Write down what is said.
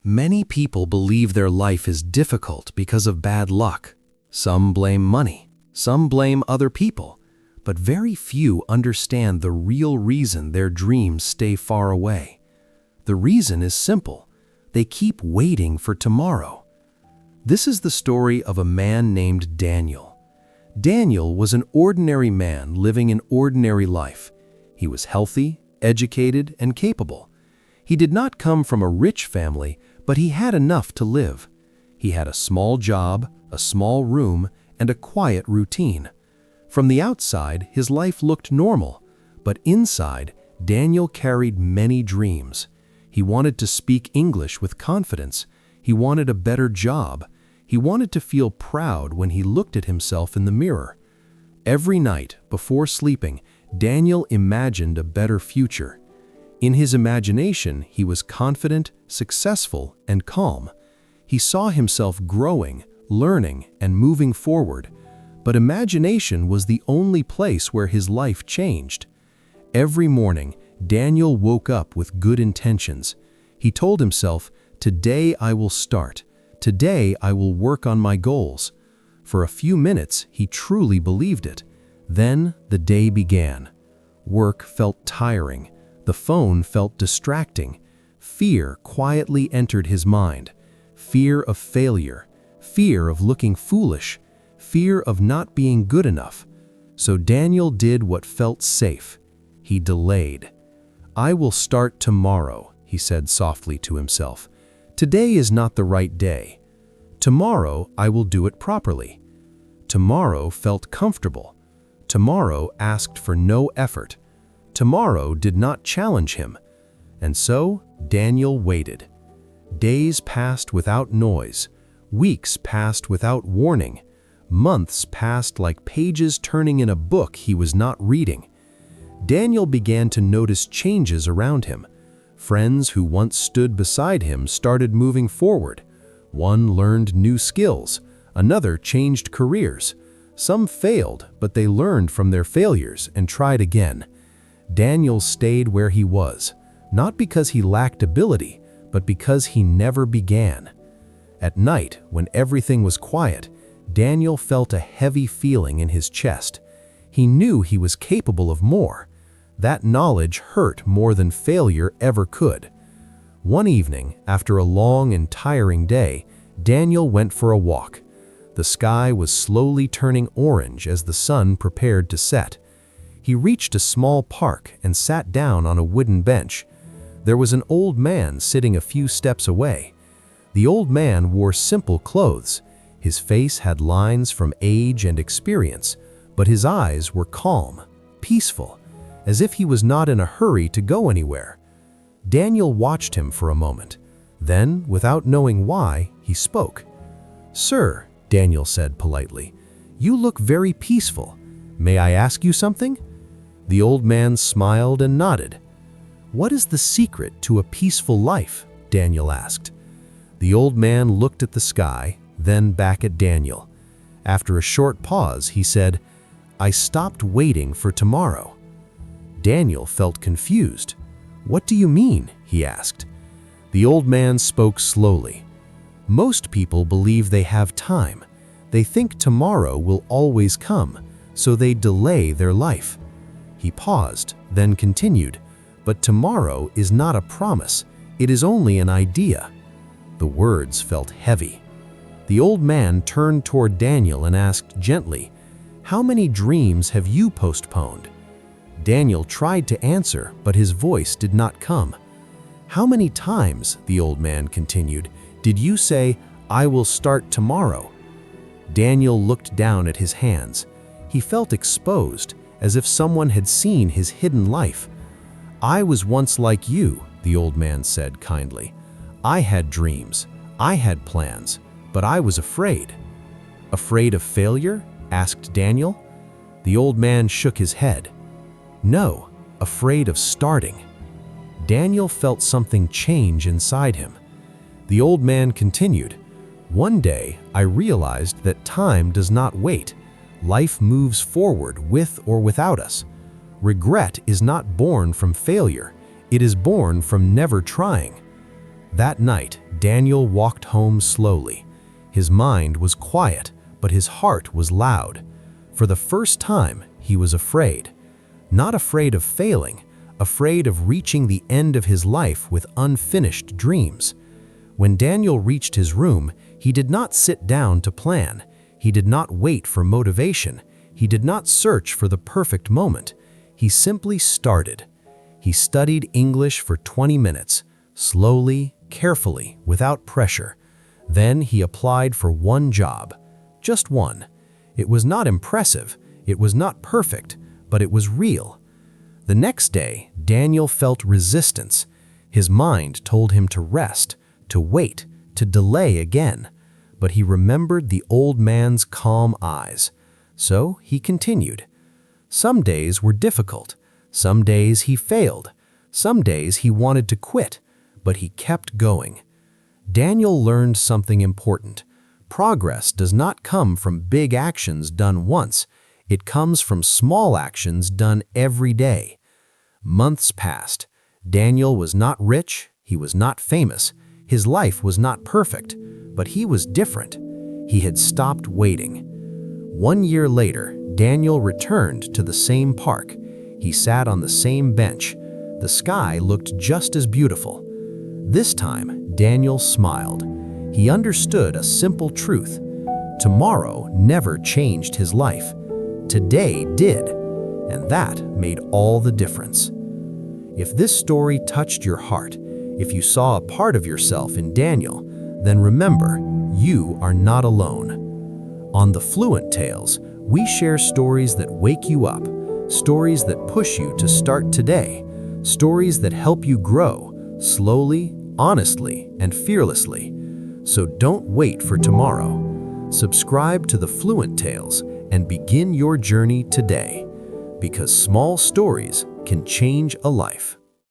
Many people believe their life is difficult because of bad luck. Some blame money, some blame other people, but very few understand the real reason their dreams stay far away. The reason is simple. They keep waiting for tomorrow. This is the story of a man named Daniel. Daniel was an ordinary man living an ordinary life. He was healthy, educated, and capable. He did not come from a rich family, but he had enough to live. He had a small job, a small room, and a quiet routine. From the outside, his life looked normal, but inside, Daniel carried many dreams. He wanted to speak English with confidence. He wanted a better job. He wanted to feel proud when he looked at himself in the mirror. Every night, before sleeping, Daniel imagined a better future. In his imagination, he was confident, successful, and calm. He saw himself growing, learning, and moving forward. But imagination was the only place where his life changed. Every morning, Daniel woke up with good intentions. He told himself, "Today I will start. Today I will work on my goals." For a few minutes, he truly believed it. Then the day began. Work felt tiring. The phone felt distracting. Fear quietly entered his mind. Fear of failure. Fear of looking foolish. Fear of not being good enough. So Daniel did what felt safe. He delayed. "I will start tomorrow," he said softly to himself. "Today is not the right day. Tomorrow I will do it properly." Tomorrow felt comfortable. Tomorrow asked for no effort. Tomorrow did not challenge him. And so Daniel waited. Days passed without noise. Weeks passed without warning. Months passed like pages turning in a book he was not reading. Daniel began to notice changes around him. Friends who once stood beside him started moving forward. One learned new skills. Another changed careers. Some failed, but they learned from their failures and tried again. Daniel stayed where he was, not because he lacked ability, but because he never began. At night, when everything was quiet, Daniel felt a heavy feeling in his chest. He knew he was capable of more. That knowledge hurt more than failure ever could. One evening, after a long and tiring day, Daniel went for a walk. The sky was slowly turning orange as the sun prepared to set. He reached a small park and sat down on a wooden bench. There was an old man sitting a few steps away. The old man wore simple clothes. His face had lines from age and experience, but his eyes were calm, peaceful, as if he was not in a hurry to go anywhere. Daniel watched him for a moment. Then, without knowing why, he spoke. "Sir," Daniel said politely, "you look very peaceful. May I ask you something?" The old man smiled and nodded. "What is the secret to a peaceful life?" Daniel asked. The old man looked at the sky, then back at Daniel. After a short pause, he said, "I stopped waiting for tomorrow." Daniel felt confused. "What do you mean?" he asked. The old man spoke slowly. "Most people believe they have time. They think tomorrow will always come, so they delay their life." He paused, then continued, "But tomorrow is not a promise. It is only an idea." The words felt heavy. The old man turned toward Daniel and asked gently, "How many dreams have you postponed?" Daniel tried to answer, but his voice did not come. "How many times," the old man continued, "did you say, 'I will start tomorrow'?" Daniel looked down at his hands. He felt exposed, as if someone had seen his hidden life. "I was once like you," the old man said kindly. "I had dreams. I had plans, but I was afraid." "Afraid of failure?" asked Daniel. The old man shook his head. "No, afraid of starting." Daniel felt something change inside him. The old man continued, "One day I realized that time does not wait. Life moves forward with or without us. Regret is not born from failure. It is born from never trying." That night, Daniel walked home slowly. His mind was quiet, but his heart was loud. For the first time, he was afraid. Not afraid of failing, afraid of reaching the end of his life with unfinished dreams. When Daniel reached his room, he did not sit down to plan. He did not wait for motivation. He did not search for the perfect moment. He simply started. He studied English for 20 minutes, slowly, carefully, without pressure. Then he applied for one job, just one. It was not impressive, it was not perfect, but it was real. The next day, Daniel felt resistance. His mind told him to rest, to wait, to delay again. But he remembered the old man's calm eyes. So he continued. Some days were difficult. Some days he failed. Some days he wanted to quit, but he kept going. Daniel learned something important. Progress does not come from big actions done once. It comes from small actions done every day. Months passed. Daniel was not rich. He was not famous. His life was not perfect, but he was different. He had stopped waiting. 1 year later, Daniel returned to the same park. He sat on the same bench. The sky looked just as beautiful. This time, Daniel smiled. He understood a simple truth. Tomorrow never changed his life. Today did, and that made all the difference. If this story touched your heart, if you saw a part of yourself in Daniel, then remember, you are not alone. On the Fluent Tales, we share stories that wake you up, stories that push you to start today, stories that help you grow, slowly, honestly, and fearlessly. So don't wait for tomorrow. Subscribe to the Fluent Tales and begin your journey today, because small stories can change a life.